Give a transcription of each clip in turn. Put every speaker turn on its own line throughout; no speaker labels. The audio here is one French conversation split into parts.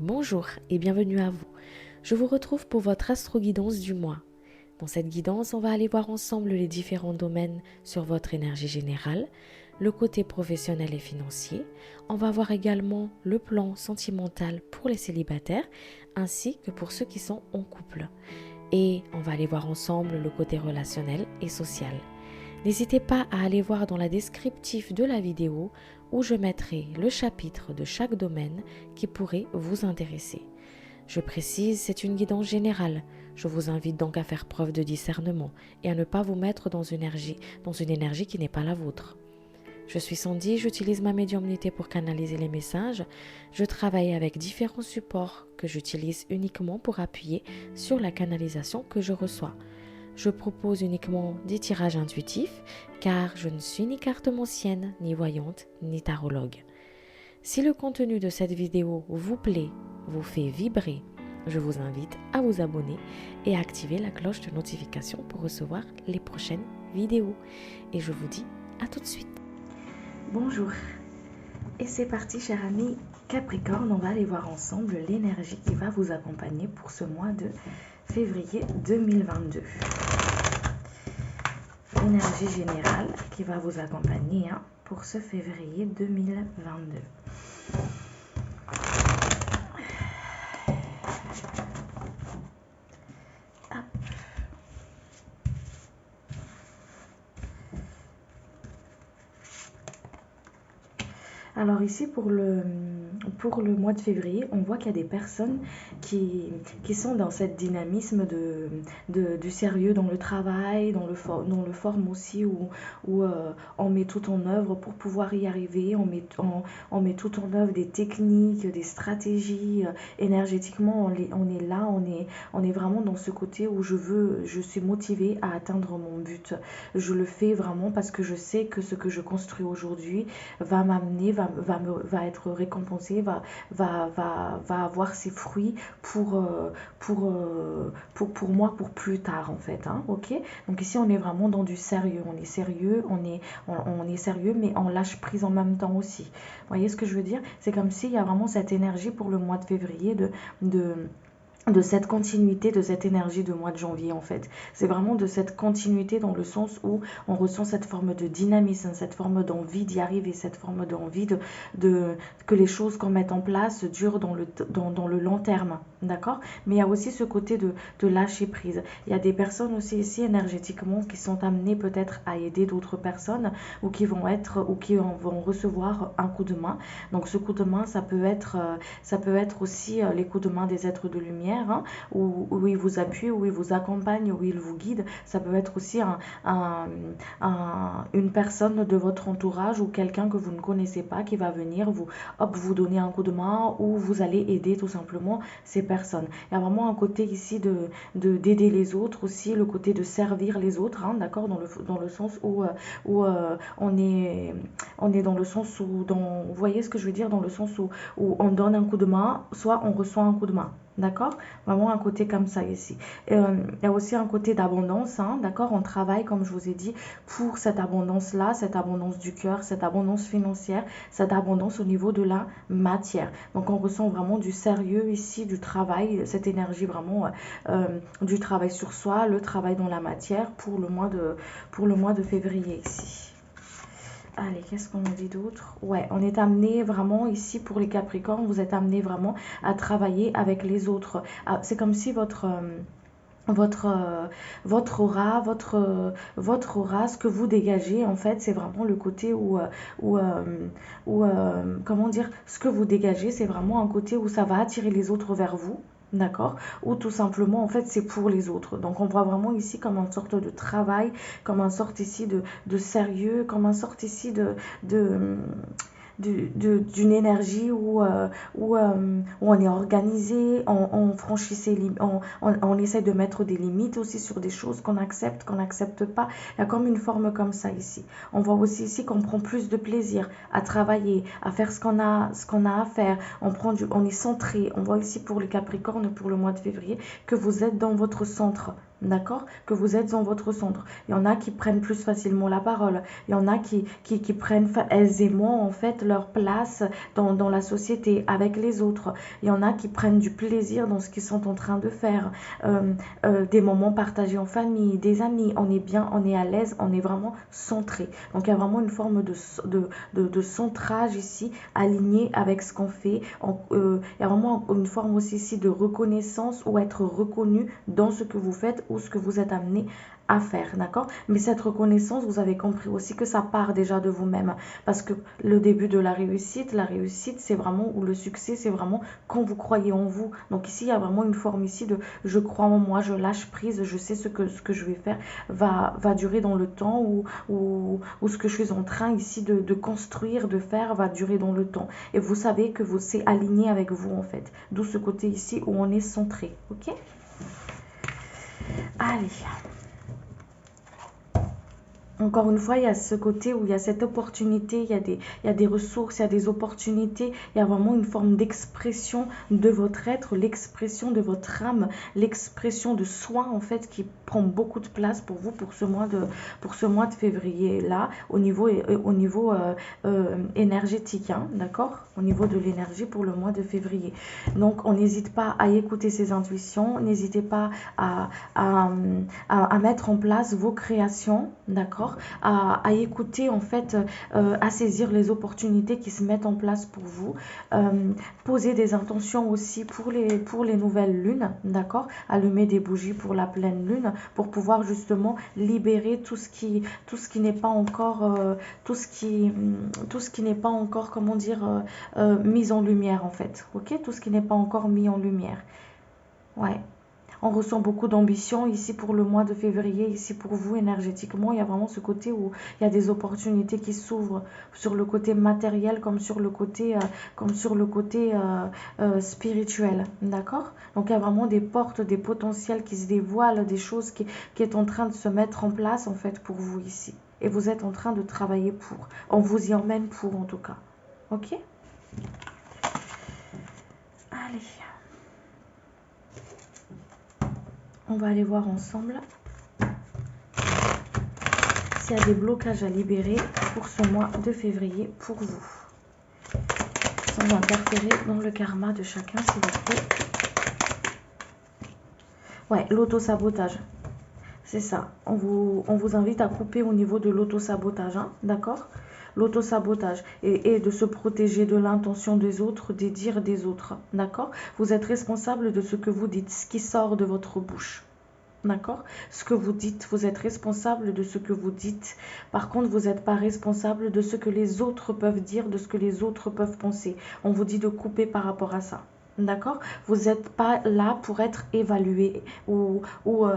Bonjour et bienvenue à vous. Je vous retrouve pour votre astro-guidance du mois. Dans cette guidance, on va aller voir ensemble les différents domaines sur votre énergie générale, le côté professionnel et financier. On va voir également le plan sentimental pour les célibataires ainsi que pour ceux qui sont en couple. Et on va aller voir ensemble le côté relationnel et social. N'hésitez pas à aller voir dans la descriptif de la vidéo où je mettrai le chapitre de chaque domaine qui pourrait vous intéresser. Je précise, c'est une guidance générale. Je vous invite donc à faire preuve de discernement et à ne pas vous mettre dans une énergie qui n'est pas la vôtre. Je suis Sandy, j'utilise ma médiumnité pour canaliser les messages. Je travaille avec différents supports que j'utilise uniquement pour appuyer sur la canalisation que je reçois. Je propose uniquement des tirages intuitifs car je ne suis ni cartomancienne, ni voyante, ni tarologue. Si le contenu de cette vidéo vous plaît, vous fait vibrer, je vous invite à vous abonner et à activer la cloche de notification pour recevoir les prochaines vidéos. Et je vous dis à tout de suite. Bonjour et c'est parti chers amis Capricorne, on va aller voir ensemble l'énergie qui va vous accompagner pour ce mois de février 2022. L'énergie générale qui va vous accompagner pour ce février 2022. Alors ici pour le mois de février, on voit qu'il y a des personnes qui sont dans cette dynamisme du sérieux dans le travail, dans le forme aussi où on met tout en œuvre pour pouvoir y arriver, on met tout en œuvre des techniques, des stratégies, énergétiquement on est là, on est vraiment dans ce côté où je suis motivée à atteindre mon but. Je le fais vraiment parce que je sais que ce que je construis aujourd'hui va m'amener, va être récompensé, va avoir ses fruits pour moi, pour plus tard en fait. Ok, donc ici on est vraiment dans du sérieux, on est sérieux, on est sérieux mais on lâche prise en même temps aussi. Vous voyez ce que je veux dire? C'est comme s'il y a vraiment cette énergie pour le mois de février de cette continuité, de cette énergie de mois de janvier en fait. C'est vraiment de cette continuité dans le sens où on ressent cette forme de dynamisme, cette forme d'envie d'y arriver, cette forme d'envie que les choses qu'on met en place durent dans le long terme, d'accord? Mais il y a aussi ce côté de lâcher prise. Il y a des personnes aussi ici énergétiquement qui sont amenées peut-être à aider d'autres personnes ou qui vont recevoir un coup de main. Donc ce coup de main, ça peut être aussi les coups de main des êtres de lumière, où il vous appuie, où il vous accompagne, où il vous guide. Ça peut être aussi une personne de votre entourage ou quelqu'un que vous ne connaissez pas qui va venir vous donner un coup de main ou vous allez aider tout simplement ces personnes. Il y a vraiment un côté ici d'aider les autres aussi, le côté de servir les autres, d'accord, dans le sens où on est dans le sens où, vous voyez ce que je veux dire, dans le sens où on donne un coup de main, soit on reçoit un coup de main. D'accord? Vraiment un côté comme ça ici. Il y a aussi un côté d'abondance, d'accord? On travaille, comme je vous ai dit, pour cette abondance-là, cette abondance du cœur, cette abondance financière, cette abondance au niveau de la matière. Donc on ressent vraiment du sérieux ici, du travail, cette énergie vraiment du travail sur soi, le travail dans la matière pour le mois de février ici. Allez, qu'est-ce qu'on nous dit d'autre? Ouais, on est amené vraiment ici pour les Capricornes, vous êtes amené vraiment à travailler avec les autres. C'est comme si votre aura, ce que vous dégagez en fait, c'est vraiment le côté comment dire, ce que vous dégagez, c'est vraiment un côté où ça va attirer les autres vers vous. D'accord? Ou tout simplement, en fait, c'est pour les autres. Donc, on voit vraiment ici comme une sorte de travail, comme une sorte ici de sérieux, comme une sorte ici d'une énergie où on est organisé, on franchit on essaie de mettre des limites aussi sur des choses qu'on n'accepte pas. Il y a comme une forme comme ça ici. On voit aussi ici qu'on prend plus de plaisir à travailler, à faire ce qu'on a à faire. On est centré. On voit ici pour les Capricornes, pour le mois de février, que vous êtes dans votre centre.
d'accord? Que vous êtes en votre centre. Il y en a qui prennent plus facilement la parole. Il y en a qui prennent aisément, en fait, leur place dans la société, avec les autres. Il y en a qui prennent du plaisir dans ce qu'ils sont en train de faire. Des moments partagés en famille, des amis. On est bien, on est à l'aise, on est vraiment centré. Donc, il y a vraiment une forme de centrage ici, aligné avec ce qu'on fait. Il y a vraiment une forme aussi ici de reconnaissance ou être reconnu dans ce que vous faites ou ce que vous êtes amené à faire, d'accord? Mais cette reconnaissance, vous avez compris aussi que ça part déjà de vous-même, parce que le début de la réussite, c'est vraiment, ou le succès, c'est vraiment quand vous croyez en vous. Donc ici, il y a vraiment une forme ici de je crois en moi, je lâche prise, je sais ce que je vais faire va durer dans le temps, ou ce que je suis en train ici de construire, de faire, va durer dans le temps. Et vous savez que c'est aligné avec vous, en fait. D'où ce côté ici où on est centré, ok? Allez. Encore une fois, il y a ce côté où il y a cette opportunité, il y a des ressources, il y a des opportunités, il y a vraiment une forme d'expression de votre être, l'expression de votre âme, l'expression de soi, en fait, qui prend beaucoup de place pour vous pour ce mois de février-là, au niveau énergétique, hein, d'accord? Au niveau de l'énergie pour le mois de février. Donc, on n'hésite pas à écouter ses intuitions, n'hésitez pas à mettre en place vos créations, d'accord? À écouter, en fait, à saisir les opportunités qui se mettent en place pour vous. Poser des intentions aussi pour les nouvelles lunes, d'accord? Allumer des bougies pour la pleine lune, pour pouvoir justement libérer tout ce qui n'est pas encore, tout ce qui n'est pas encore, comment dire, mis en lumière, en fait, ok? Tout ce qui n'est pas encore mis en lumière. Ouais. On ressent beaucoup d'ambition ici pour le mois de février, ici pour vous énergétiquement. Il y a vraiment ce côté où il y a des opportunités qui s'ouvrent sur le côté matériel comme sur le côté, spirituel. D'accord? Donc il y a vraiment des portes, des potentiels qui se dévoilent, des choses qui est en train de se mettre en place, en fait, pour vous ici. Et vous êtes en train de travailler pour. On vous y emmène pour, en tout cas. Ok? Allez. On va aller voir ensemble s'il y a des blocages à libérer pour ce mois de février pour vous. Sans interférer dans le karma de chacun, s'il vous plaît. Ouais, l'auto-sabotage. C'est ça. On vous invite à couper au niveau de l'auto-sabotage, hein, d'accord? L'auto-sabotage et de se protéger de l'intention des autres, des dires des autres, d'accord? Vous êtes responsable de ce que vous dites, ce qui sort de votre bouche. D'accord? Ce que vous dites, vous êtes responsable de ce que vous dites. Par contre, vous n'êtes pas responsable de ce que les autres peuvent dire, de ce que les autres peuvent penser. On vous dit de couper par rapport à ça. D'accord? Vous n'êtes pas là pour être évalué ou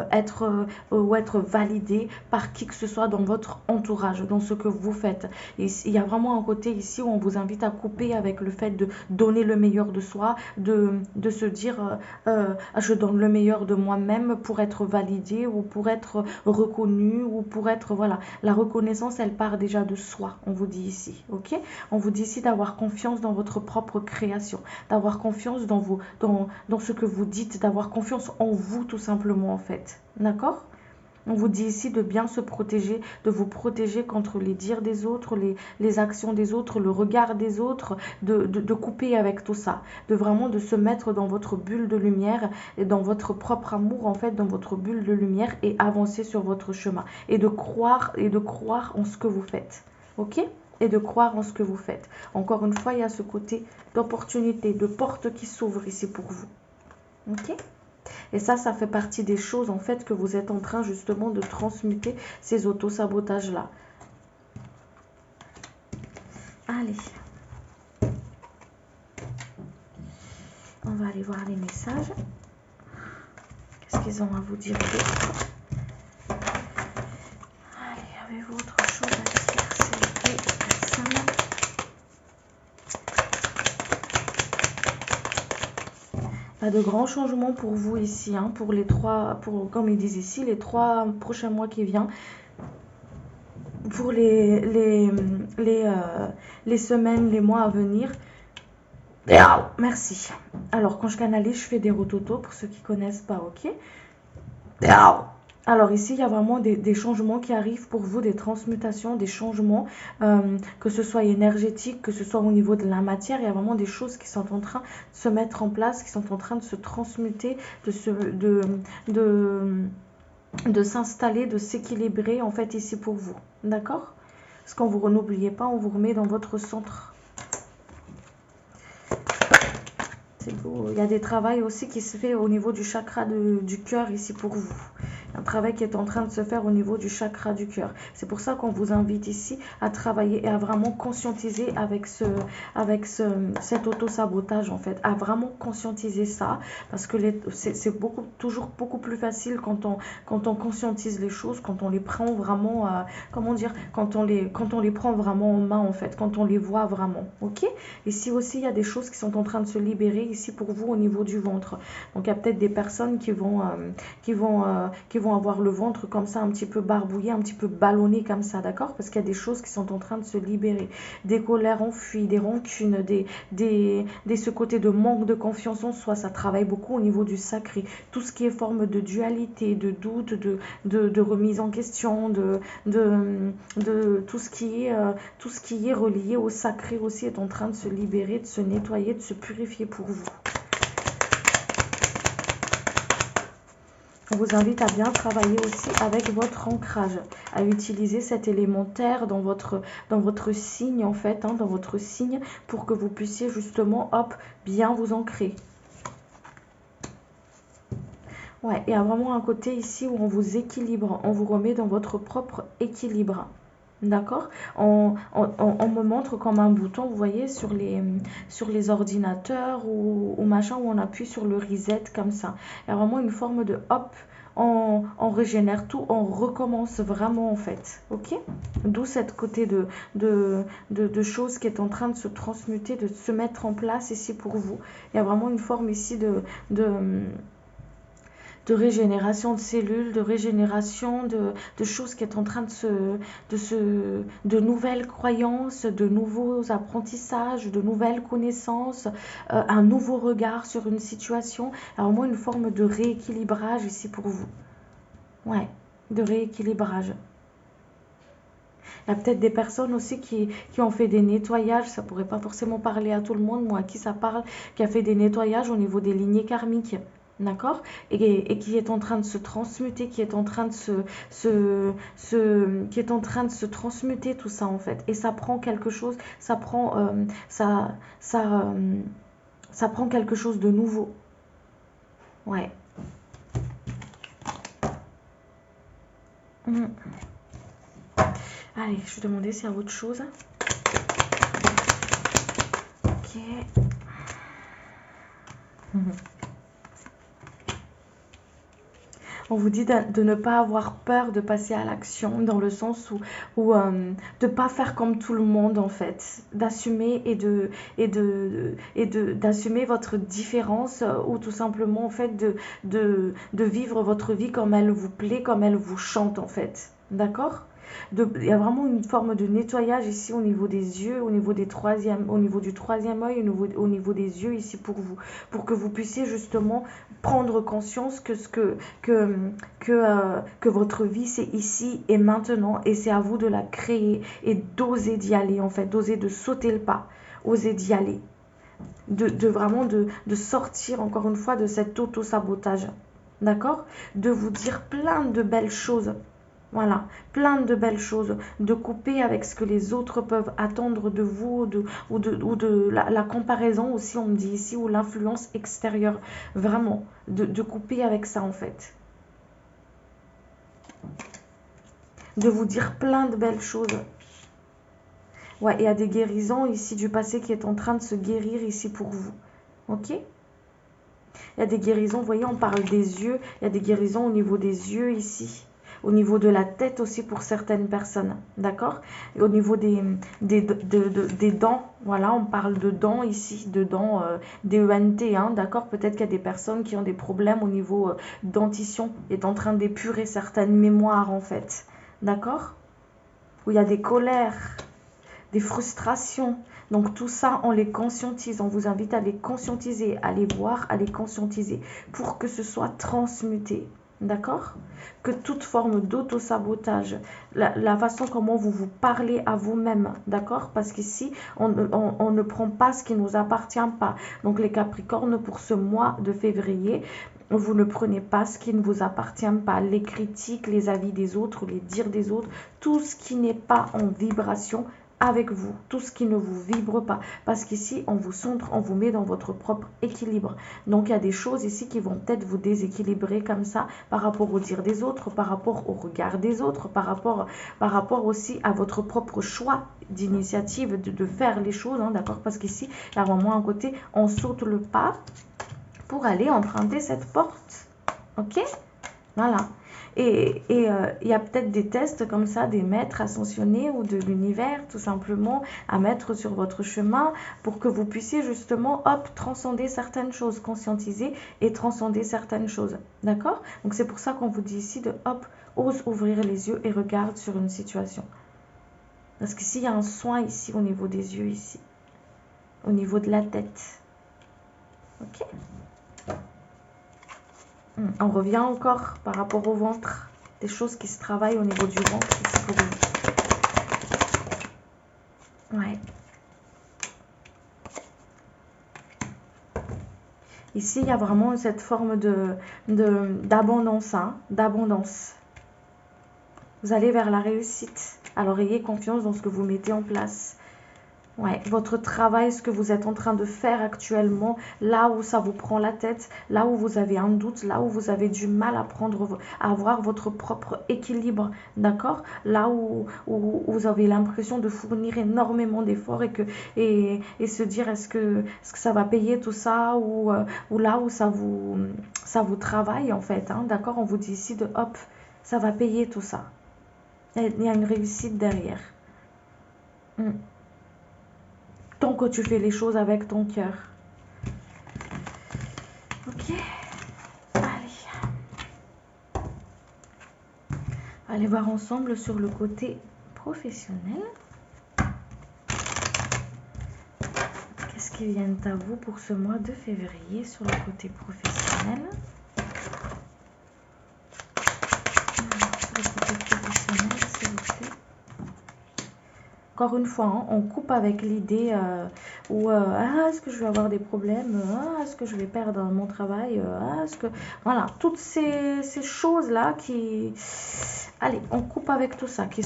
être validé par qui que ce soit dans votre entourage, dans ce que vous faites. Il y a vraiment un côté ici où on vous invite à couper avec le fait de donner le meilleur de soi, de se dire je donne le meilleur de moi-même pour être validé ou pour être reconnu ou pour être, voilà. La reconnaissance, elle part déjà de soi, on vous dit ici, ok? On vous dit ici d'avoir confiance dans votre propre création, d'avoir confiance dans ce que vous dites, d'avoir confiance en vous tout simplement, en fait. D'accord? On vous dit ici de bien se protéger, de vous protéger contre les dires des autres, les actions des autres, le regard des autres, de couper avec tout ça, de se mettre dans votre bulle de lumière et dans votre propre amour, en fait, dans votre bulle de lumière et avancer sur votre chemin et de croire en ce que vous faites. Ok? Et de croire en ce que vous faites. Encore une fois, il y a ce côté d'opportunité, de porte qui s'ouvre ici pour vous. Ok? Et ça fait partie des choses, en fait, que vous êtes en train justement de transmuter ces auto-sabotages-là. Allez. On va aller voir les messages. Qu'est-ce qu'ils ont à vous dire d'autre? Allez, avez-vous autre chose à dire, s'il vous plaît, personne? Pas de grands changements pour vous ici, hein, pour les trois, comme ils disent ici, les 3 prochains mois qui viennent. Pour les semaines, les mois à venir. Merci. Alors, quand je canalise, je fais des rototos pour ceux qui connaissent pas, ok? Alors ici, il y a vraiment des changements qui arrivent pour vous, des transmutations, des changements, que ce soit énergétique, que ce soit au niveau de la matière. Il y a vraiment des choses qui sont en train de se mettre en place, qui sont en train de se transmuter, de s'installer, de s'équilibrer en fait ici pour vous. D'accord? Parce qu'on vous n'oubliez pas, on vous remet dans votre centre. C'est beau. Il y a des travaux aussi qui se fait au niveau du chakra du cœur ici pour vous. Un travail qui est en train de se faire au niveau du chakra du cœur. C'est pour ça qu'on vous invite ici à travailler et à vraiment conscientiser avec cet auto-sabotage en fait. À vraiment conscientiser ça parce que c'est toujours beaucoup plus facile quand on conscientise les choses, quand on les prend vraiment, comment dire, quand on les prend vraiment en main en fait, quand on les voit vraiment. Ok? Ici aussi, il y a des choses qui sont en train de se libérer ici pour vous au niveau du ventre. Donc il y a peut-être des personnes qui vont avoir le ventre comme ça un petit peu barbouillé, un petit peu ballonné comme ça, d'accord? Parce qu'il y a des choses qui sont en train de se libérer, des colères enfuies, des rancunes, ce côté de manque de confiance en soi. Ça travaille beaucoup au niveau du sacré, tout ce qui est forme de dualité, de doute, de remise en question, de tout ce qui est relié au sacré aussi est en train de se libérer, de se nettoyer, de se purifier pour vous. On vous invite à bien travailler aussi avec votre ancrage, à utiliser cet élémentaire dans votre signe en fait, dans votre signe, pour que vous puissiez justement, hop, bien vous ancrer. Ouais, il y a vraiment un côté ici où on vous équilibre, on vous remet dans votre propre équilibre. D'accord? On me montre comme un bouton, vous voyez, sur les ordinateurs ou machin, où on appuie sur le reset comme ça. Il y a vraiment une forme de hop, on régénère tout, on recommence vraiment en fait. Ok? D'où cette côté de choses qui est en train de se transmuter, de se mettre en place ici pour vous. Il y a vraiment une forme ici de régénération de cellules, de régénération de choses qui est en train de nouvelles croyances, de nouveaux apprentissages, de nouvelles connaissances, un nouveau regard sur une situation. Alors moi, une forme de rééquilibrage ici pour vous. Ouais, de rééquilibrage. Il y a peut-être des personnes aussi qui ont fait des nettoyages, ça pourrait pas forcément parler à tout le monde, moi à qui ça parle, qui a fait des nettoyages au niveau des lignées karmiques. D'accord? Et qui est en train de se transmuter, qui est en train de qui est en train de se transmuter tout ça en fait. Et ça prend quelque chose, ça prend quelque chose de nouveau. Ouais. Allez, je vais demander s'il y a autre chose. Ok. On vous dit de ne pas avoir peur de passer à l'action, dans le sens où de pas faire comme tout le monde en fait, d'assumer d'assumer votre différence, ou tout simplement en fait de vivre votre vie comme elle vous plaît, comme elle vous chante en fait, d'accord? Il y a vraiment une forme de nettoyage ici au niveau des yeux, au niveau du troisième œil, au niveau des yeux ici pour que vous puissiez justement prendre conscience que votre vie c'est ici et maintenant, et c'est à vous de la créer et d'oser d'y aller en fait, d'oser de sauter le pas, oser d'y aller, vraiment de sortir encore une fois de cet auto-sabotage, d'accord? De vous dire plein de belles choses. Voilà, plein de belles choses, de couper avec ce que les autres peuvent attendre de vous, ou de la comparaison aussi, on me dit ici, ou l'influence extérieure, vraiment, de couper avec ça en fait. De vous dire plein de belles choses. Ouais, il y a des guérisons ici du passé qui est en train de se guérir ici pour vous, ok? Il y a des guérisons, vous voyez, on parle des yeux, il y a des guérisons au niveau des yeux ici. Au niveau de la tête aussi pour certaines personnes, d'accord? Et au niveau des dents, voilà, on parle de dents ici, de dents, D-E-N-T, d'accord? Peut-être qu'il y a des personnes qui ont des problèmes au niveau dentition, est en train d'épurer certaines mémoires en fait, d'accord? Où il y a des colères, des frustrations. Donc tout ça, on les conscientise, on vous invite à les conscientiser, à les voir, à les conscientiser pour que ce soit transmuté. D'accord? Que toute forme d'auto-sabotage, la façon comment vous vous parlez à vous-même, d'accord? Parce qu'ici, on ne prend pas ce qui ne nous appartient pas. Donc les Capricornes, pour ce mois de février, vous ne prenez pas ce qui ne vous appartient pas. Les critiques, les avis des autres, les dires des autres, tout ce qui n'est pas en vibration avec vous, tout ce qui ne vous vibre pas. Parce qu'ici, on vous centre, on vous met dans votre propre équilibre. Donc, il y a des choses ici qui vont peut-être vous déséquilibrer comme ça par rapport au dire des autres, par rapport au regard des autres, par rapport aussi à votre propre choix d'initiative, de faire les choses, hein, d'accord? Parce qu'ici, il y a vraiment un côté, on saute le pas pour aller emprunter cette porte. Ok? Voilà. Et il y a peut-être des tests comme ça, des maîtres ascensionnés ou de l'univers, tout simplement, à mettre sur votre chemin pour que vous puissiez justement, hop, transcender certaines choses, conscientiser et transcender certaines choses. D'accord? Donc c'est pour ça qu'on vous dit ici de, hop, ose ouvrir les yeux et regarde sur une situation. Parce qu'ici, il y a un soin ici au niveau des yeux, ici. Au niveau de la tête. Ok? On revient encore par rapport au ventre. Des choses qui se travaillent au niveau du ventre ici pour vous. Ouais. Ici, il y a vraiment cette forme d'abondance, hein, d'abondance. Vous allez vers la réussite. Alors, ayez confiance dans ce que vous mettez en place. Ouais, votre travail, ce que vous êtes en train de faire actuellement, là où ça vous prend la tête, là où vous avez un doute, là où vous avez du mal à avoir votre propre équilibre, d'accord? Là où vous avez l'impression de fournir énormément d'efforts et se dire est-ce que ça va payer tout ça ou là où ça vous travaille en fait, hein, d'accord? On vous dit ici de hop, ça va payer tout ça. Il y a une réussite derrière. Tant que tu fais les choses avec ton cœur. Ok. Allez. Allez voir ensemble sur le côté professionnel. Qu'est-ce qui vient à vous pour ce mois de février sur le côté professionnel? Sur le côté professionnel, s'il vous plaît. Encore une fois, hein, on coupe avec l'idée est-ce que je vais avoir des problèmes, est-ce que je vais perdre mon travail, est-ce que... Voilà, toutes ces choses-là qui... Allez, on coupe avec tout ça, qui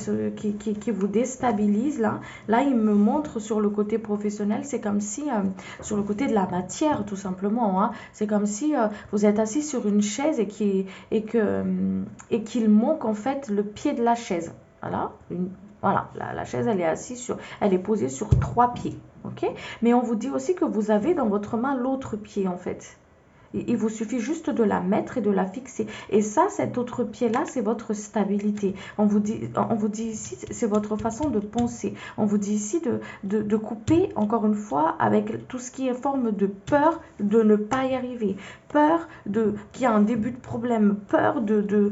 vous déstabilise, là. Là, il me montre sur le côté professionnel, c'est comme si, sur le côté de la matière, tout simplement, hein, c'est comme si vous êtes assis sur une chaise et qu'il manque, en fait, le pied de la chaise. Voilà, voilà, la chaise, elle est posée sur 3 pieds, ok? Mais on vous dit aussi que vous avez dans votre main l'autre pied, en fait. Il vous suffit juste de la mettre et de la fixer. Et ça, cet autre pied-là, c'est votre stabilité. On vous dit ici, c'est votre façon de penser. On vous dit ici de couper, encore une fois, avec tout ce qui est forme de peur de ne pas y arriver. Peur qu'il y a un début de problème. Peur il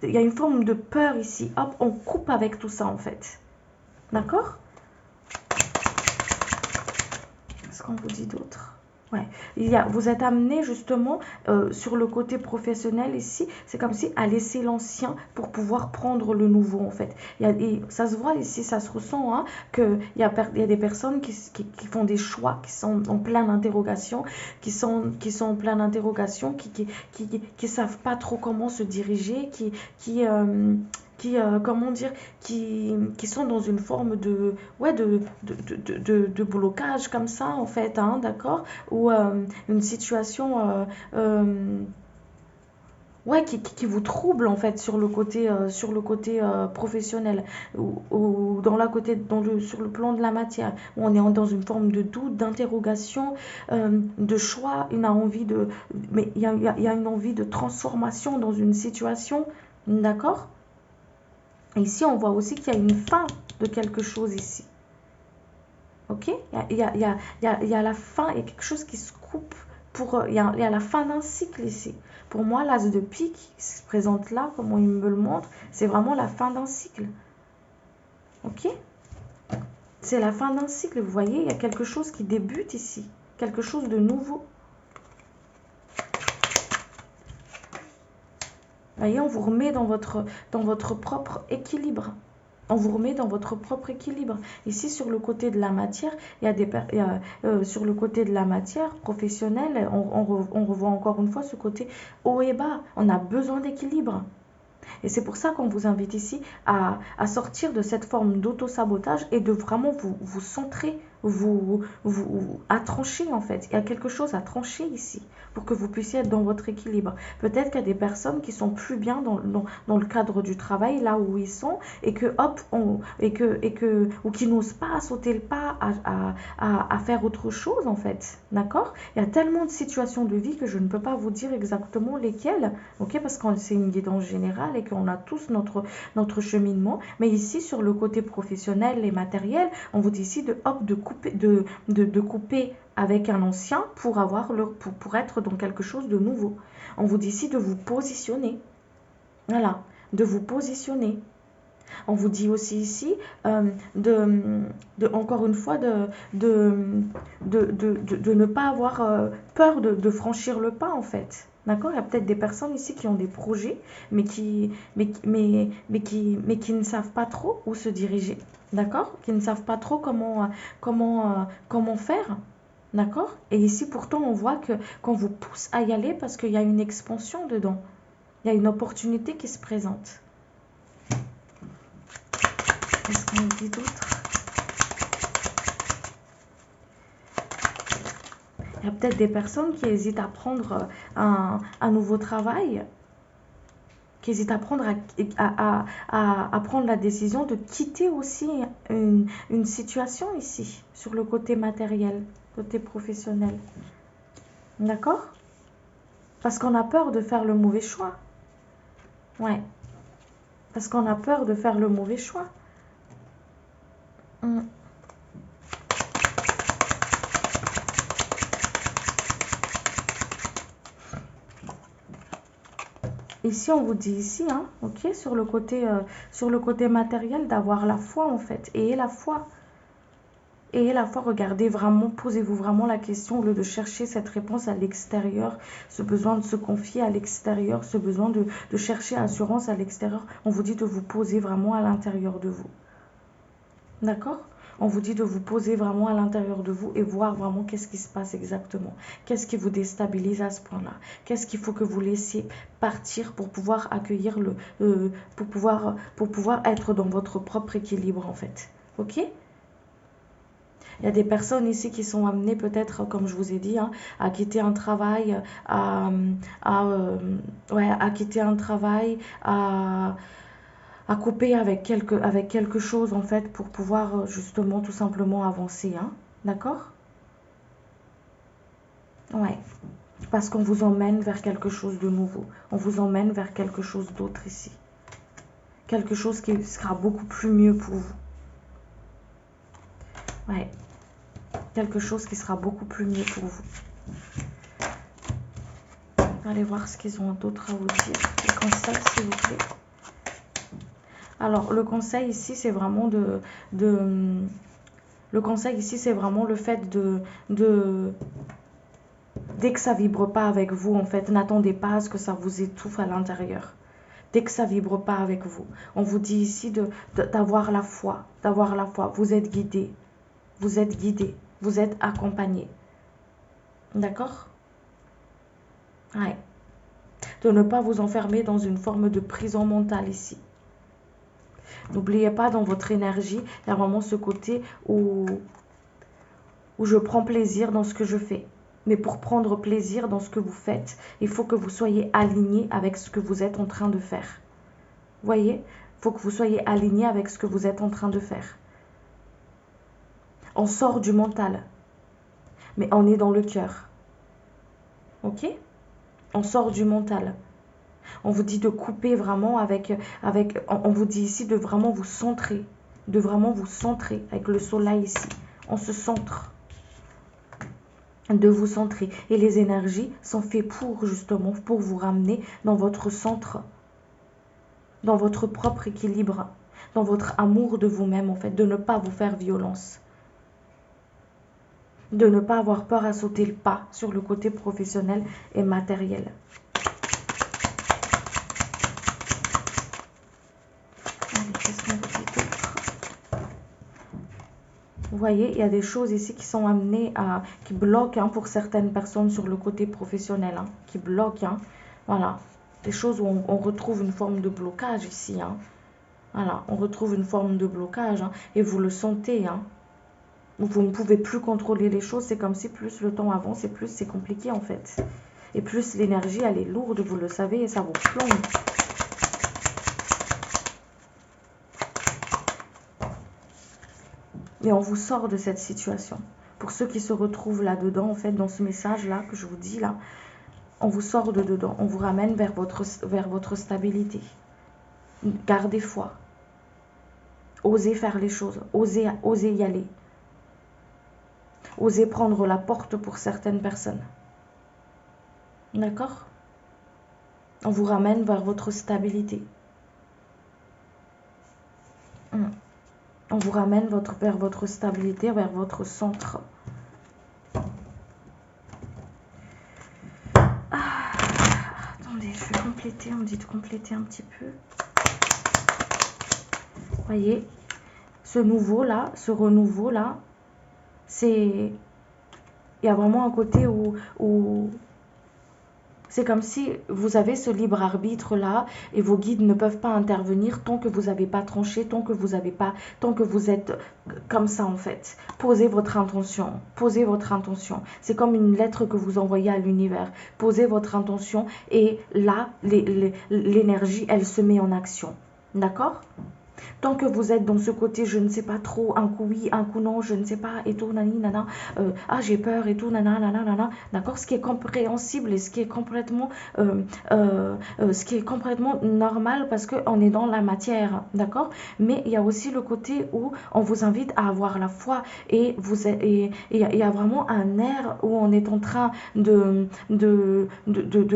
y a une forme de peur ici. Hop, on coupe avec tout ça, en fait. D'accord? Qu'est-ce qu'on vous dit d'autre? Ouais. Vous êtes amené justement sur le côté professionnel ici, c'est comme si à laisser l'ancien pour pouvoir prendre le nouveau en fait. Ça se voit ici, ça se ressent, hein, qu'il y a des personnes qui font des choix, qui sont en pleine interrogation, qui sont en pleine interrogation, qui savent pas trop comment se diriger, comment dire, qui sont dans une forme de blocage comme ça en fait, hein, d'accord, ou une situation qui vous trouble en fait sur le côté professionnel ou sur le plan de la matière où on est dans une forme de doute, d'interrogation, de choix. Mais il y a une envie de transformation dans une situation, d'accord. Ici, on voit aussi qu'il y a une fin de quelque chose ici. Ok? Il y a la fin, il y a quelque chose qui se coupe. Il y a la fin d'un cycle ici. Pour moi, l'as de pique qui se présente là, comme il me le montre, c'est vraiment la fin d'un cycle. Ok? C'est la fin d'un cycle. Vous voyez, il y a quelque chose qui débute ici. Quelque chose de nouveau. Voyez, on vous remet dans votre propre équilibre. On vous remet dans votre propre équilibre. Ici, sur le côté de la matière, sur le côté de la matière professionnelle, on revoit encore une fois ce côté haut et bas. On a besoin d'équilibre. Et c'est pour ça qu'on vous invite ici à sortir de cette forme d'auto-sabotage et de vraiment vous centrer, à trancher en fait. Il y a quelque chose à trancher ici pour que vous puissiez être dans votre équilibre. Peut-être qu'il y a des personnes qui sont plus bien dans le cadre du travail, là où ils sont, et que hop, ou qui n'osent pas sauter le pas à faire autre chose en fait. D'accord? Il y a tellement de situations de vie que je ne peux pas vous dire exactement lesquelles, ok? Parce que c'est une guidance générale et qu'on a tous notre cheminement. Mais ici, sur le côté professionnel et matériel, on vous dit ici de couper avec un ancien pour être dans quelque chose de nouveau. On vous dit ici de vous positionner. Voilà, de vous positionner. On vous dit aussi ici, encore une fois, de ne pas avoir peur de franchir le pas, en fait. D'accord? Il y a peut-être des personnes ici qui ont des projets, mais qui ne savent pas trop où se diriger. D'accord? Qui ne savent pas trop comment faire. D'accord? Et ici, pourtant, on voit qu'on vous pousse à y aller parce qu'il y a une expansion dedans. Il y a une opportunité qui se présente. Qu'est-ce qu'on dit d'autre? Il y a peut-être des personnes qui hésitent à prendre un nouveau travail, qui hésitent à prendre la décision de quitter aussi une situation ici, sur le côté matériel, côté professionnel. D'accord? Parce qu'on a peur de faire le mauvais choix. Ouais. Parce qu'on a peur de faire le mauvais choix. Ici, on vous dit ici, hein, ok, sur le côté matériel, d'avoir la foi en fait. Ayez la foi. Ayez la foi, regardez vraiment, posez-vous vraiment la question au lieu de chercher cette réponse à l'extérieur, ce besoin de se confier à l'extérieur, ce besoin de chercher assurance à l'extérieur. On vous dit de vous poser vraiment à l'intérieur de vous. D'accord? On vous dit de vous poser vraiment à l'intérieur de vous et voir vraiment qu'est-ce qui se passe exactement. Qu'est-ce qui vous déstabilise à ce point-là? Qu'est-ce qu'il faut que vous laissiez partir pour pouvoir accueillir pour pouvoir être dans votre propre équilibre en fait. Ok? Il y a des personnes ici qui sont amenées peut-être, comme je vous ai dit, hein, à quitter un travail, à quitter un travail, à couper avec quelque chose en fait pour pouvoir justement tout simplement avancer. Hein. D'accord? Ouais. Parce qu'on vous emmène vers quelque chose de nouveau. On vous emmène vers quelque chose d'autre ici. Quelque chose qui sera beaucoup plus mieux pour vous. Ouais. Quelque chose qui sera beaucoup plus mieux pour vous. Allez voir ce qu'ils ont d'autre à vous dire. Les conseils, s'il vous plaît. Alors, le conseil ici, c'est vraiment le conseil ici, c'est vraiment le fait dès que ça vibre pas avec vous, en fait, n'attendez pas à ce que ça vous étouffe à l'intérieur. Dès que ça vibre pas avec vous. On vous dit ici d'avoir la foi. D'avoir la foi. Vous êtes guidé. Vous êtes guidé. Vous êtes accompagné. D'accord? Ouais. De ne pas vous enfermer dans une forme de prison mentale ici. N'oubliez pas, dans votre énergie, il y a vraiment ce côté où je prends plaisir dans ce que je fais. Mais pour prendre plaisir dans ce que vous faites, il faut que vous soyez aligné avec ce que vous êtes en train de faire. Voyez? Il faut que vous soyez aligné avec ce que vous êtes en train de faire. On sort du mental, mais on est dans le cœur. Ok? On sort du mental. On vous dit de couper vraiment on vous dit ici de vraiment vous centrer. De vraiment vous centrer avec le soleil ici. On se centre. De vous centrer. Et les énergies sont faites pour vous ramener dans votre centre. Dans votre propre équilibre. Dans votre amour de vous-même en fait. De ne pas vous faire violence. De ne pas avoir peur à sauter le pas sur le côté professionnel et matériel. voyez, il y a des choses ici qui sont amenées à, qui bloquent hein, pour certaines personnes sur le côté professionnel, hein, qui bloquent, hein, voilà, des choses où on retrouve une forme de blocage ici, hein, voilà, on retrouve une forme de blocage, hein, et vous le sentez, hein, vous ne pouvez plus contrôler les choses, c'est comme si plus le temps avance et plus c'est compliqué en fait, et plus l'énergie elle est lourde, vous le savez, et ça vous plombe. Mais on vous sort de cette situation. Pour ceux qui se retrouvent là-dedans, en fait, dans ce message-là que je vous dis là, on vous sort de dedans. On vous ramène vers votre stabilité. Gardez foi. Osez faire les choses. Osez y aller. Osez prendre la porte pour certaines personnes. D'accord? On vous ramène vers votre stabilité. On vous ramène vers votre stabilité, vers votre centre. Attendez, je vais compléter. On me dit de compléter un petit peu. Voyez, ce nouveau-là, ce renouveau-là, c'est... Il y a vraiment un côté où c'est comme si vous avez ce libre arbitre-là et vos guides ne peuvent pas intervenir tant que vous n'avez pas tranché, tant que vous êtes comme ça en fait. Posez votre intention, posez votre intention. C'est comme une lettre que vous envoyez à l'univers. Posez votre intention et là, l'énergie, elle se met en action. D'accord ? Tant que vous êtes dans ce côté, je ne sais pas trop, un coup oui, un coup non, je ne sais pas, et tout, nani, nana, j'ai peur, et tout, nana, nana, nana, d'accord, ce qui est compréhensible et ce qui est complètement normal parce qu'on est dans la matière, d'accord, mais il y a aussi le côté où on vous invite à avoir la foi et il y a vraiment un air où on est en train de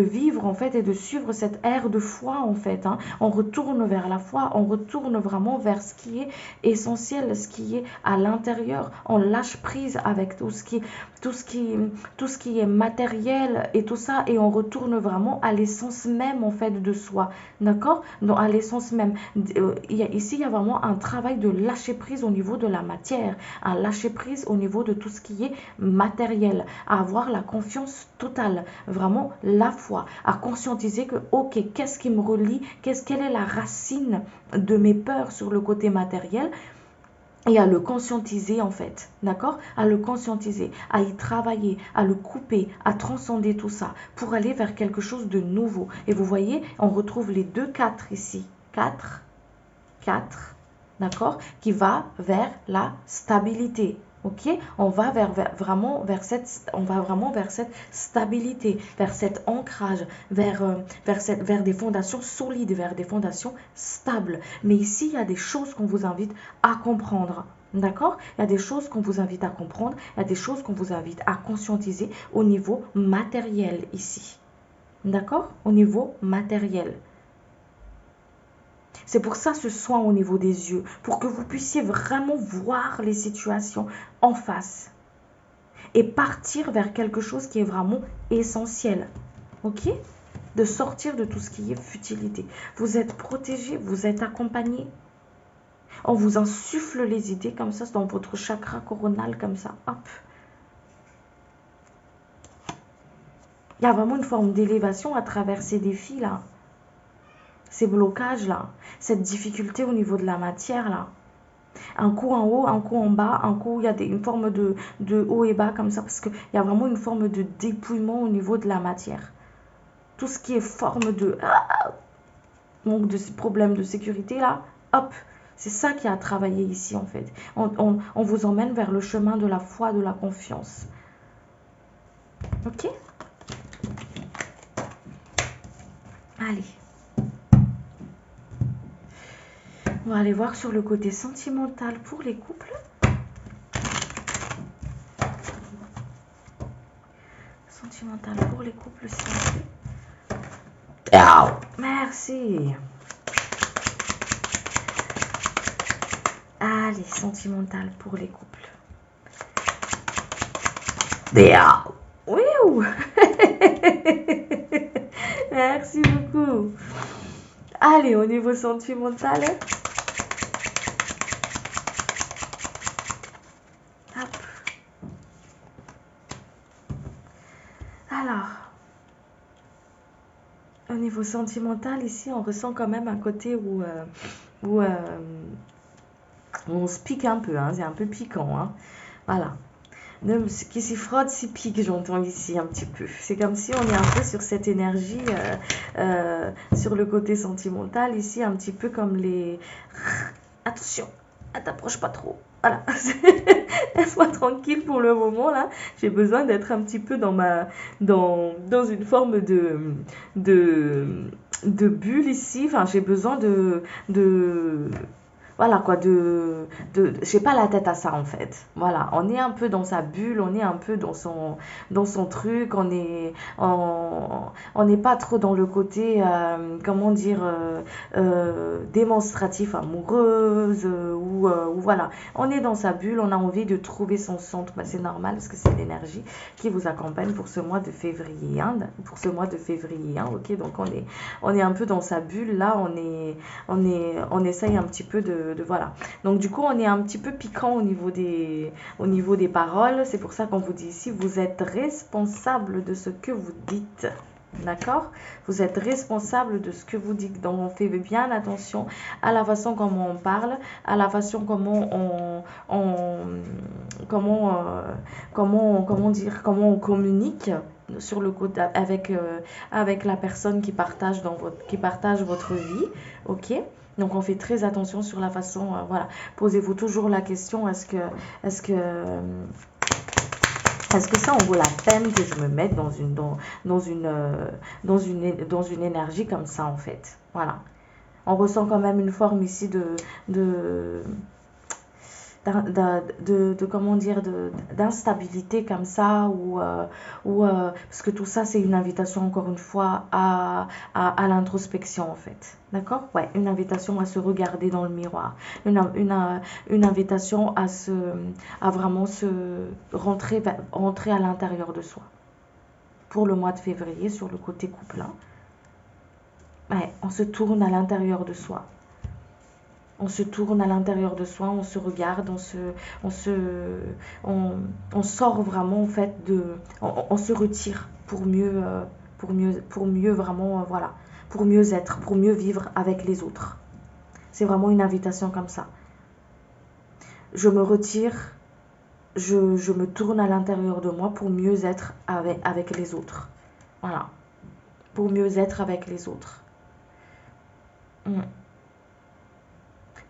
vivre en fait et de suivre cette ère de foi en fait, hein. On retourne vers la foi, on retourne vraiment vers ce qui est essentiel, ce qui est à l'intérieur. On lâche prise avec tout ce qui est matériel et tout ça, et on retourne vraiment à l'essence même en fait de soi, d'accord, donc à l'essence même. Ici il y a vraiment un travail de lâcher prise au niveau de la matière, un lâcher prise au niveau de tout ce qui est matériel, à avoir la confiance totale, vraiment la foi, à conscientiser que ok, qu'est-ce qui me relie, quelle est la racine de mes peurs sur le côté matériel, et à le conscientiser en fait, d'accord, à le conscientiser, à y travailler, à le couper, à transcender tout ça pour aller vers quelque chose de nouveau. Et vous voyez, on retrouve les 4 ici, 4, d'accord, qui va vers la stabilité. Ok, on va vraiment vers cette stabilité, vers cet ancrage, vers des fondations solides, vers des fondations stables. Mais ici, il y a des choses qu'on vous invite à comprendre. D'accord? Il y a des choses qu'on vous invite à comprendre, il y a des choses qu'on vous invite à conscientiser au niveau matériel ici. D'accord? Au niveau matériel. C'est pour ça ce soin au niveau des yeux, pour que vous puissiez vraiment voir les situations en face et partir vers quelque chose qui est vraiment essentiel. Ok? De sortir de tout ce qui est futilité. Vous êtes protégé, vous êtes accompagné. On vous insuffle les idées comme ça dans votre chakra coronal, comme ça. Hop. Il y a vraiment une forme d'élévation à travers ces défis-là. Ces blocages-là, cette difficulté au niveau de la matière-là. Un coup en haut, un coup en bas, un coup il y a une forme de haut et bas comme ça, parce qu'il y a vraiment une forme de dépouillement au niveau de la matière. Tout ce qui est forme de manque de problèmes de sécurité là, hop, c'est ça qui a travaillé ici en fait. On vous emmène vers le chemin de la foi, de la confiance. Ok? Allez. On va aller voir sur le côté sentimental pour les couples. Sentimental pour les couples, s'il vous plaît. Merci. Allez, sentimental pour les couples. Oui. Merci beaucoup. Allez, au niveau sentimental. Alors, au niveau sentimental, ici, on ressent quand même un côté où, on se pique un peu, hein, c'est un peu piquant, hein. Voilà. Qui s'y frotte, s'y pique, j'entends ici un petit peu. C'est comme si on est un peu sur cette énergie, sur le côté sentimental, ici, un petit peu comme les... Attention, t'approche pas trop. Voilà, laisse-moi tranquille pour le moment, là. J'ai besoin d'être un petit peu dans une forme de bulle ici. Enfin, j'ai besoin voilà quoi, j'ai pas la tête à ça en fait. Voilà, on est un peu dans sa bulle, on est un peu dans son truc, on n'est pas trop dans le côté, comment dire, démonstratif, amoureuse, ou voilà. On est dans sa bulle, on a envie de trouver son centre, bah, c'est normal parce que c'est l'énergie qui vous accompagne pour ce mois de février, hein, ok, donc on est un peu dans sa bulle, là, on essaye un petit peu voilà. Donc du coup, on est un petit peu piquant au niveau des paroles. C'est pour ça qu'on vous dit ici, vous êtes responsable de ce que vous dites. D'accord? Vous êtes responsable de ce que vous dites. Donc on fait bien attention à la façon comment on parle, à la façon comment comment on communique sur le côté avec la personne qui partage votre vie. Ok? Donc on fait très attention sur la façon, voilà. Posez-vous toujours la question, est-ce que ça en vaut la peine que je me mette dans une énergie comme ça en fait. Voilà. On ressent quand même une forme ici comment dire, d'instabilité comme ça, parce que tout ça c'est une invitation encore une fois à l'introspection en fait, d'accord, ouais, une invitation à se regarder dans le miroir, une invitation à vraiment se rentrer à l'intérieur de soi pour le mois de février sur le côté couple, hein. Ouais, on se tourne à l'intérieur de soi. On se tourne à l'intérieur de soi, on se regarde, on sort vraiment en fait on se retire pour mieux vraiment, voilà, pour mieux être, pour mieux vivre avec les autres. C'est vraiment une invitation comme ça. Je me retire, je me tourne à l'intérieur de moi pour mieux être avec les autres. Voilà, pour mieux être avec les autres.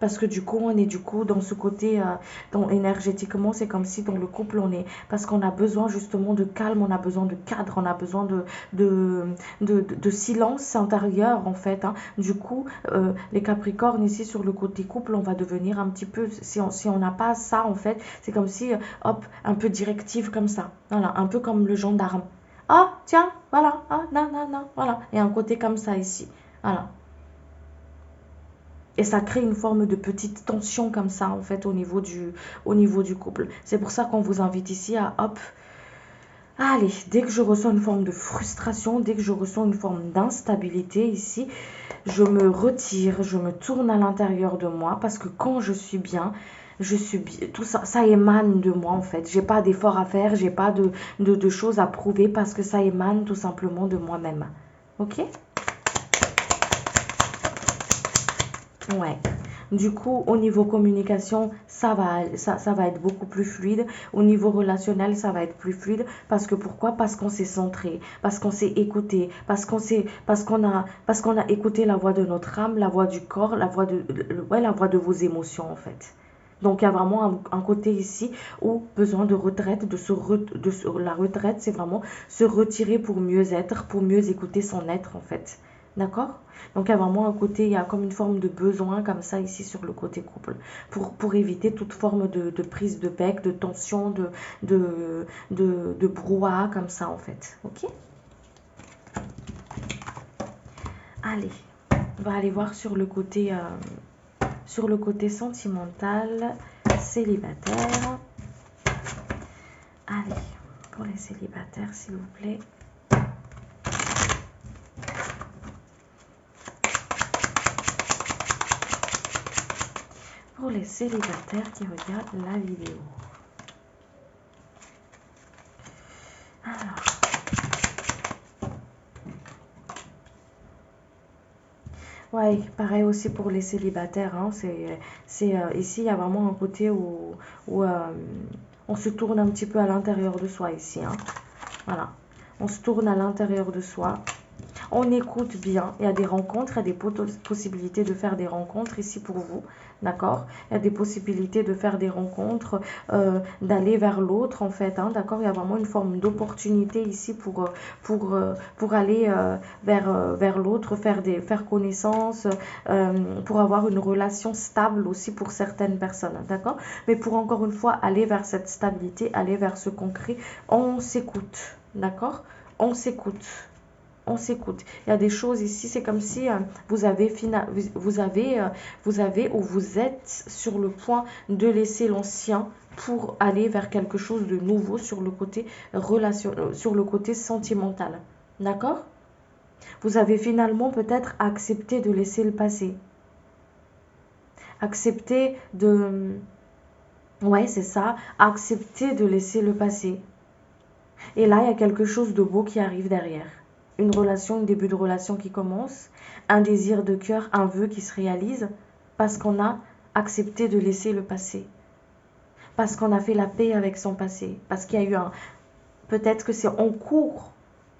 Parce que du coup, on est du coup dans ce côté, énergétiquement, c'est comme si dans le couple, parce qu'on a besoin justement de calme, on a besoin de cadre, on a besoin de silence intérieur en fait, hein. Du coup, les Capricornes ici sur le côté couple, on va devenir un petit peu, si on n'a pas ça en fait, c'est comme si, hop, un peu directive comme ça. Voilà, un peu comme le gendarme. Ah, tiens, voilà, ah, non, non, non, voilà. Il y a un côté comme ça ici. Voilà. Et ça crée une forme de petite tension comme ça, en fait, au niveau du couple. C'est pour ça qu'on vous invite ici à, hop, allez, dès que je ressens une forme de frustration, dès que je ressens une forme d'instabilité ici, je me retire, je me tourne à l'intérieur de moi, parce que quand je suis bien, tout ça, ça émane de moi en fait. J'ai pas d'effort à faire, j'ai pas de choses à prouver, parce que ça émane tout simplement de moi-même. Ok? Ouais. Du coup, au niveau communication, ça va être beaucoup plus fluide. Au niveau relationnel, ça va être plus fluide. Parce que pourquoi? Parce qu'on s'est centré, parce qu'on s'est écouté, parce qu'on a écouté la voix de notre âme, la voix du corps, la voix de vos émotions en fait. Donc il y a vraiment un côté ici où besoin de retraite, la retraite, c'est vraiment se retirer pour mieux être, pour mieux écouter son être en fait. D'accord? Donc il y a vraiment un côté, il y a comme une forme de besoin comme ça ici sur le côté couple, pour éviter toute forme de prise de bec, de tension, de brouhaha comme ça en fait. Ok? Allez, on va aller voir sur le côté sentimental, célibataire. Allez, pour les célibataires s'il vous plaît. Pour les célibataires qui regardent la vidéo. Alors, Ouais, pareil aussi pour les célibataires, hein, ici, il y a vraiment un côté où on se tourne un petit peu à l'intérieur de soi ici, hein. Voilà, on se tourne à l'intérieur de soi. On écoute bien. Il y a des rencontres, il y a des possibilités de faire des rencontres ici pour vous. D'accord? Il y a des possibilités de faire des rencontres, d'aller vers l'autre en fait. Hein, d'accord? Il y a vraiment une forme d'opportunité ici pour aller vers l'autre, faire connaissance, pour avoir une relation stable aussi pour certaines personnes. D'accord? Mais pour encore une fois aller vers cette stabilité, aller vers ce concret, on s'écoute. D'accord? On s'écoute. On s'écoute. Il y a des choses ici, c'est comme si vous avez ou vous êtes sur le point de laisser l'ancien pour aller vers quelque chose de nouveau sur le côté sur le côté sentimental. D'accord? Vous avez finalement peut-être accepté de laisser le passé. Accepter de... Ouais, c'est ça. Accepter de laisser le passé. Et là, il y a quelque chose de beau qui arrive derrière. Une relation, un début de relation qui commence, un désir de cœur, un vœu qui se réalise, parce qu'on a accepté de laisser le passé, parce qu'on a fait la paix avec son passé, parce qu'il y a eu peut-être que c'est en cours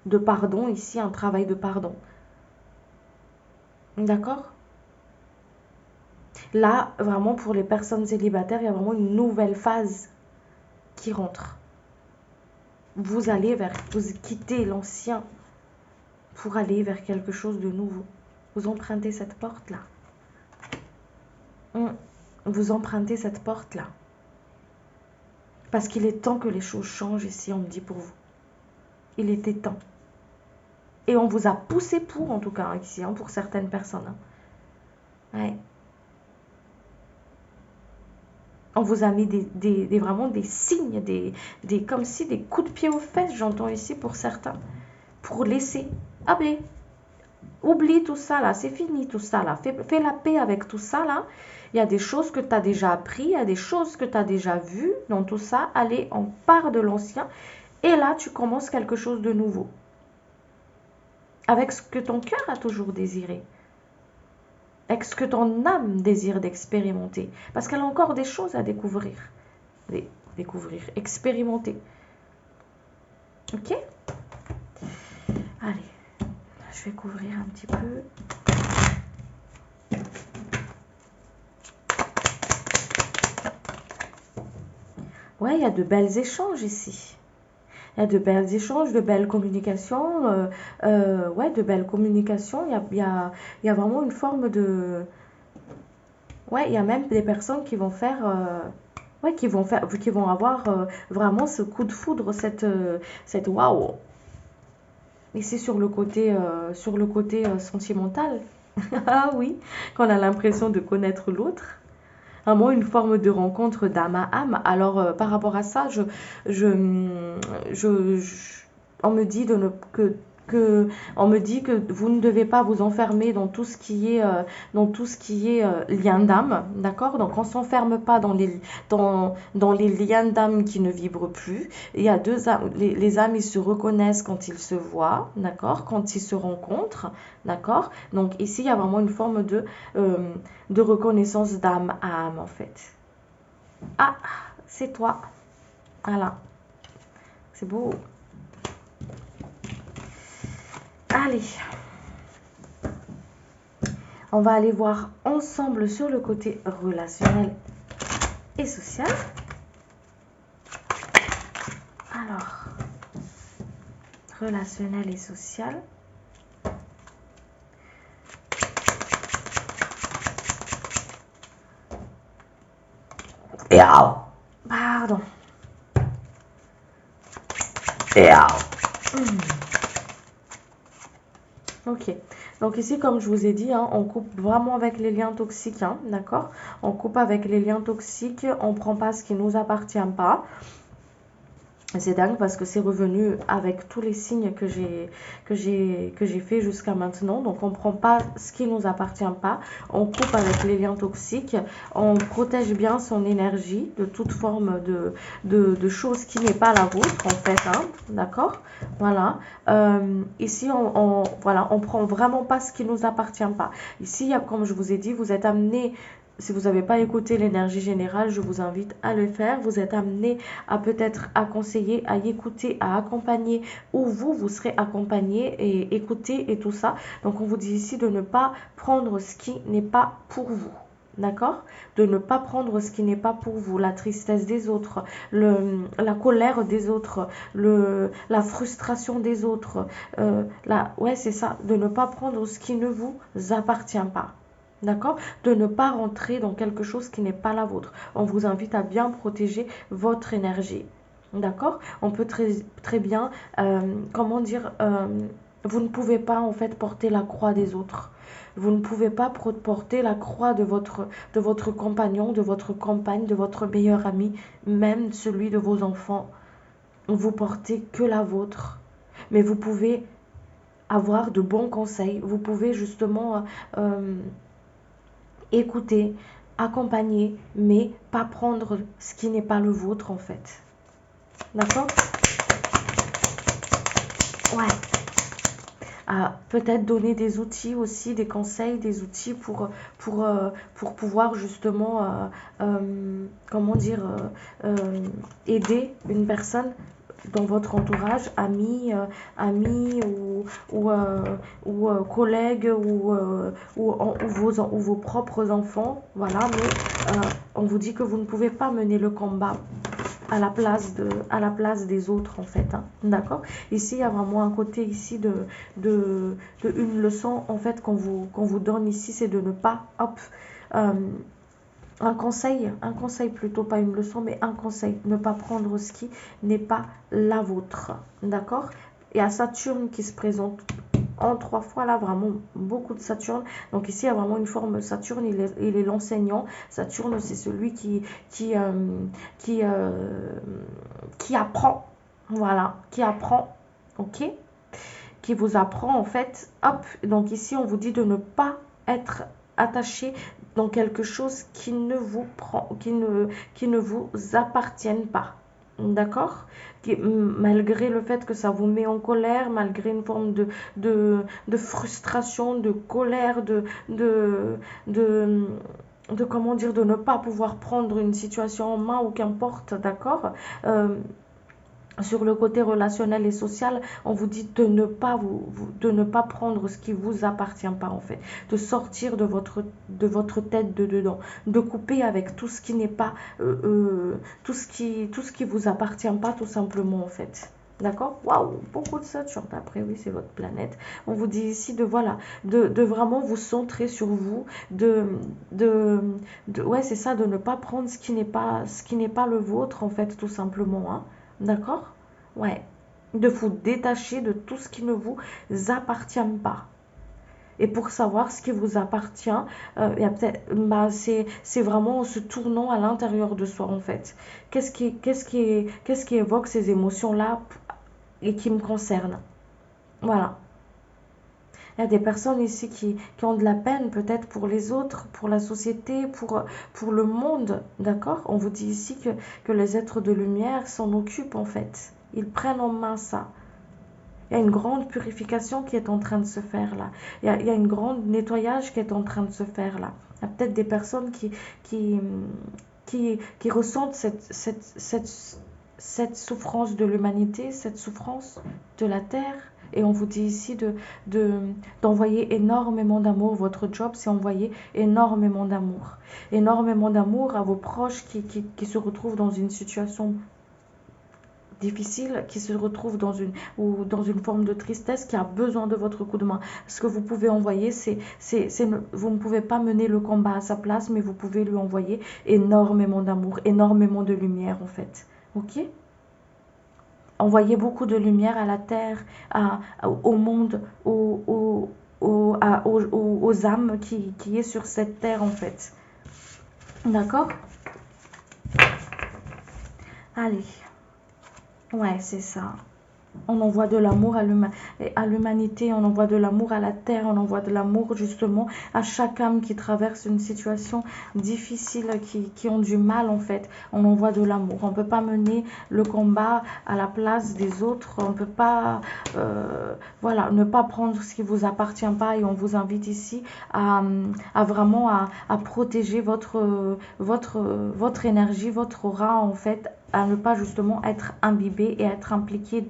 de pardon ici, un travail de pardon. D'accord? Là, vraiment pour les personnes célibataires, il y a vraiment une nouvelle phase qui rentre. Vous quittez l'ancien pour aller vers quelque chose de nouveau. Vous empruntez cette porte-là. Vous empruntez cette porte-là. Parce qu'il est temps que les choses changent ici, on me dit pour vous. Il était temps. Et on vous a poussé pour, en tout cas, ici, hein, pour certaines personnes. Hein. Ouais. On vous a mis vraiment des signes, comme si des coups de pied aux fesses, j'entends ici pour certains. Pour laisser. Ah ben, oublie tout ça là, c'est fini tout ça là. Fais la paix avec tout ça là. Il y a des choses que tu as déjà appris, il y a des choses que tu as déjà vues dans tout ça. Allez, on part de l'ancien. Et là, tu commences quelque chose de nouveau. Avec ce que ton cœur a toujours désiré. Avec ce que ton âme désire d'expérimenter. Parce qu'elle a encore des choses à découvrir. Expérimenter. Ok? Allez, je vais couvrir un petit peu. Ouais, il y a de belles échanges ici. Il y a de belles échanges, de belles communications. Ouais, de belles communications. Il y a vraiment une forme de... Ouais, il y a même des personnes qui vont faire... ouais, qui vont avoir vraiment ce coup de foudre, cette waouh. Et c'est sur le côté, sentimental. Ah oui, qu'on a l'impression de connaître l'autre. Vraiment une forme de rencontre d'âme à âme. Alors, par rapport à ça, on me dit on me dit que vous ne devez pas vous enfermer dans tout ce qui est, lien d'âme, d'accord? Donc, on s'enferme pas dans les liens d'âme qui ne vibrent plus. Il y a deux âmes, les âmes, ils se reconnaissent quand ils se voient, d'accord? Quand ils se rencontrent, d'accord? Donc, ici, il y a vraiment une forme de reconnaissance d'âme à âme, en fait. Ah, c'est toi. Voilà. C'est beau. Allez. On va aller voir ensemble sur le côté relationnel et social. Alors, relationnel et social. Pardon. Ok. Donc ici, comme je vous ai dit, hein, on coupe vraiment avec les liens toxiques, hein, d'accord? On coupe avec les liens toxiques, on ne prend pas ce qui ne nous appartient pas. C'est dingue parce que c'est revenu avec tous les signes que j'ai fait jusqu'à maintenant. Donc on prend pas ce qui nous appartient pas, on coupe avec les liens toxiques, on protège bien son énergie de toute forme de choses qui n'est pas la vôtre en fait, hein, d'accord? Voilà. Ici voilà, on prend vraiment pas ce qui nous appartient pas. Ici, comme je vous ai dit, vous êtes amené. Si vous n'avez pas écouté l'énergie générale, je vous invite à le faire. Vous êtes amené à peut-être à conseiller, à y écouter, à accompagner, ou vous serez accompagné et écouté et tout ça. Donc on vous dit ici de ne pas prendre ce qui n'est pas pour vous. D'accord? De ne pas prendre ce qui n'est pas pour vous, la tristesse des autres, la colère des autres, la frustration des autres. Ouais, c'est ça, de ne pas prendre ce qui ne vous appartient pas. D'accord? De ne pas rentrer dans quelque chose qui n'est pas la vôtre. On vous invite à bien protéger votre énergie. D'accord? On peut très bien, comment dire, vous ne pouvez pas en fait porter la croix des autres. Vous ne pouvez pas porter la croix de votre compagnon, de votre compagne, de votre meilleur ami, même celui de vos enfants. Vous portez que la vôtre. Mais vous pouvez avoir de bons conseils. Vous pouvez justement écouter, accompagner, mais pas prendre ce qui n'est pas le vôtre en fait. D'accord? Ouais. Peut-être donner des outils aussi, des conseils, des outils pour pouvoir justement, comment dire, aider une personne dans votre entourage, amis, ou collègues ou vos propres enfants. Voilà, mais on vous dit que vous ne pouvez pas mener le combat à la place des autres en fait, hein. D'accord? Ici il y a vraiment un côté ici de une leçon en fait qu'on vous donne ici, c'est de ne pas un conseil plutôt, pas une leçon mais un conseil, ne pas prendre ce qui n'est pas la vôtre. D'accord? Il y a Saturne qui se présente en 3 fois là, vraiment beaucoup de Saturne. Donc ici il y a vraiment une forme. Saturne, il est l'enseignant. Saturne, c'est celui qui apprend, voilà, qui apprend, ok, qui vous apprend en fait. Hop, donc ici on vous dit de ne pas être attaché dans quelque chose qui ne vous appartienne pas. D'accord? Malgré le fait que ça vous met en colère, malgré une forme de frustration, de colère, comment dire, de ne pas pouvoir prendre une situation en main ou qu'importe, d'accord? Sur le côté relationnel et social, on vous dit de ne pas prendre ce qui vous appartient pas en fait, de sortir de votre tête de dedans, de couper avec tout ce qui n'est pas tout ce qui vous appartient pas tout simplement en fait. D'accord? Waouh, beaucoup de Saturne. Après, oui, c'est votre planète. On vous dit ici de voilà, de vraiment vous centrer sur vous, ouais, c'est ça, de ne pas prendre ce qui n'est pas le vôtre en fait, tout simplement, hein. D'accord? Ouais. De vous détacher de tout ce qui ne vous appartient pas. Et pour savoir ce qui vous appartient, c'est vraiment en se tournant à l'intérieur de soi en fait. Qu'est-ce qui évoque ces émotions-là et qui me concerne? Voilà. Il y a des personnes ici qui ont de la peine peut-être pour les autres, pour la société, pour le monde, d'accord? On vous dit ici que les êtres de lumière s'en occupent en fait. Ils prennent en main ça. Il y a une grande purification qui est en train de se faire là. Il y a une grande nettoyage qui est en train de se faire là. Il y a peut-être des personnes qui ressentent cette souffrance de l'humanité, cette souffrance de la terre. Et on vous dit ici d'envoyer énormément d'amour. Votre job, c'est envoyer énormément d'amour. Énormément d'amour à vos proches qui se retrouvent dans une situation difficile, qui se retrouvent dans une forme de tristesse, qui a besoin de votre coup de main. Ce que vous pouvez envoyer, vous ne pouvez pas mener le combat à sa place, mais vous pouvez lui envoyer énormément d'amour, énormément de lumière en fait. Ok? Envoyer beaucoup de lumière à la terre, au monde, aux âmes qui est sur cette terre en fait. D'accord? Allez. Ouais, c'est ça. On envoie de l'amour à l'humanité, on envoie de l'amour à la terre, on envoie de l'amour justement à chaque âme qui traverse une situation difficile, qui ont du mal en fait. On envoie de l'amour. On ne peut pas mener le combat à la place des autres. On ne peut pas, voilà, ne pas prendre ce qui vous appartient pas. Et on vous invite ici à vraiment à protéger votre énergie, votre aura en fait, à ne pas justement être imbibé et être impliqué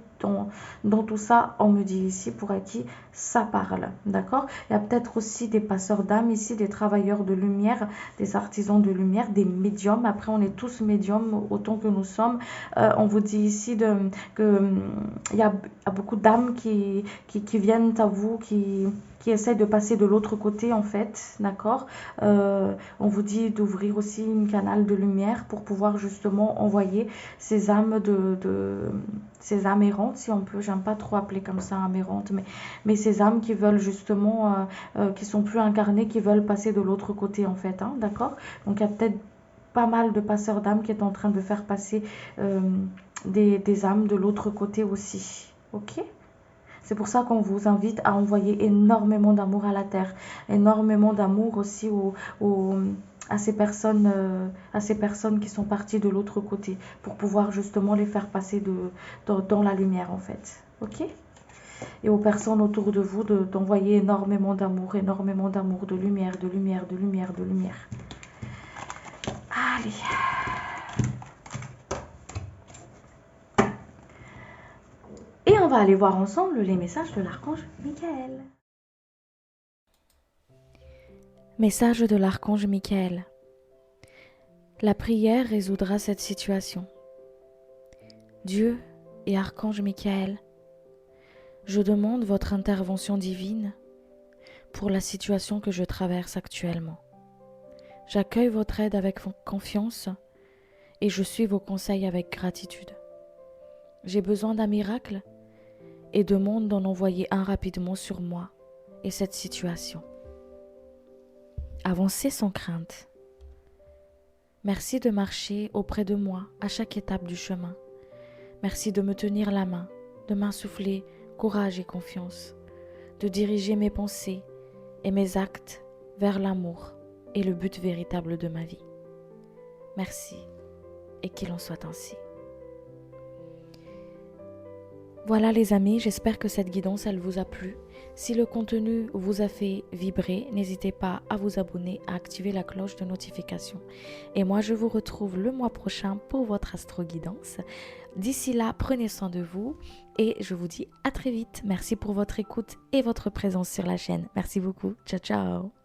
dans tout ça. On me dit ici pour à qui ça parle, d'accord. Il y a peut-être aussi des passeurs d'âme ici, des travailleurs de lumière, des artisans de lumière, des médiums. Après, on est tous médiums autant que nous sommes. On vous dit ici que il y a beaucoup d'âmes qui viennent à vous, qui essaient de passer de l'autre côté en fait, d'accord. On vous dit d'ouvrir aussi une canal de lumière pour pouvoir justement envoyer ces âmes ces âmes errantes, si on peut, j'aime pas trop appeler comme ça âmes errantes, mais ces âmes qui veulent justement, qui sont plus incarnées, qui veulent passer de l'autre côté en fait, hein, d'accord. Donc il y a peut-être pas mal de passeurs d'âmes qui est en train de faire passer des âmes de l'autre côté aussi, ok. C'est pour ça qu'on vous invite à envoyer énormément d'amour à la terre, énormément d'amour aussi à ces personnes qui sont parties de l'autre côté, pour pouvoir justement les faire passer dans la lumière en fait. Ok. Et aux personnes autour de vous d'envoyer énormément d'amour, de lumière, de lumière, de lumière, de lumière. Allez. Et on va aller voir ensemble les messages de l'archange Michael.
Message de l'archange Michael. La prière résoudra cette situation. Dieu et archange Michael, je demande votre intervention divine pour la situation que je traverse actuellement. J'accueille votre aide avec confiance et je suis vos conseils avec gratitude. J'ai besoin d'un miracle et demande d'en envoyer un rapidement sur moi et cette situation. Avancez sans crainte. Merci de marcher auprès de moi à chaque étape du chemin. Merci de me tenir la main, de m'insuffler courage et confiance, de diriger mes pensées et mes actes vers l'amour et le but véritable de ma vie. Merci et qu'il en soit ainsi. Voilà les amis, j'espère que cette guidance elle vous a plu. Si le contenu vous a fait vibrer, n'hésitez pas à vous abonner, à activer la cloche de notification. Et moi je vous retrouve le mois prochain pour votre astro-guidance. D'ici là, prenez soin de vous et je vous dis à très vite. Merci pour votre écoute et votre présence sur la chaîne. Merci beaucoup. Ciao ciao.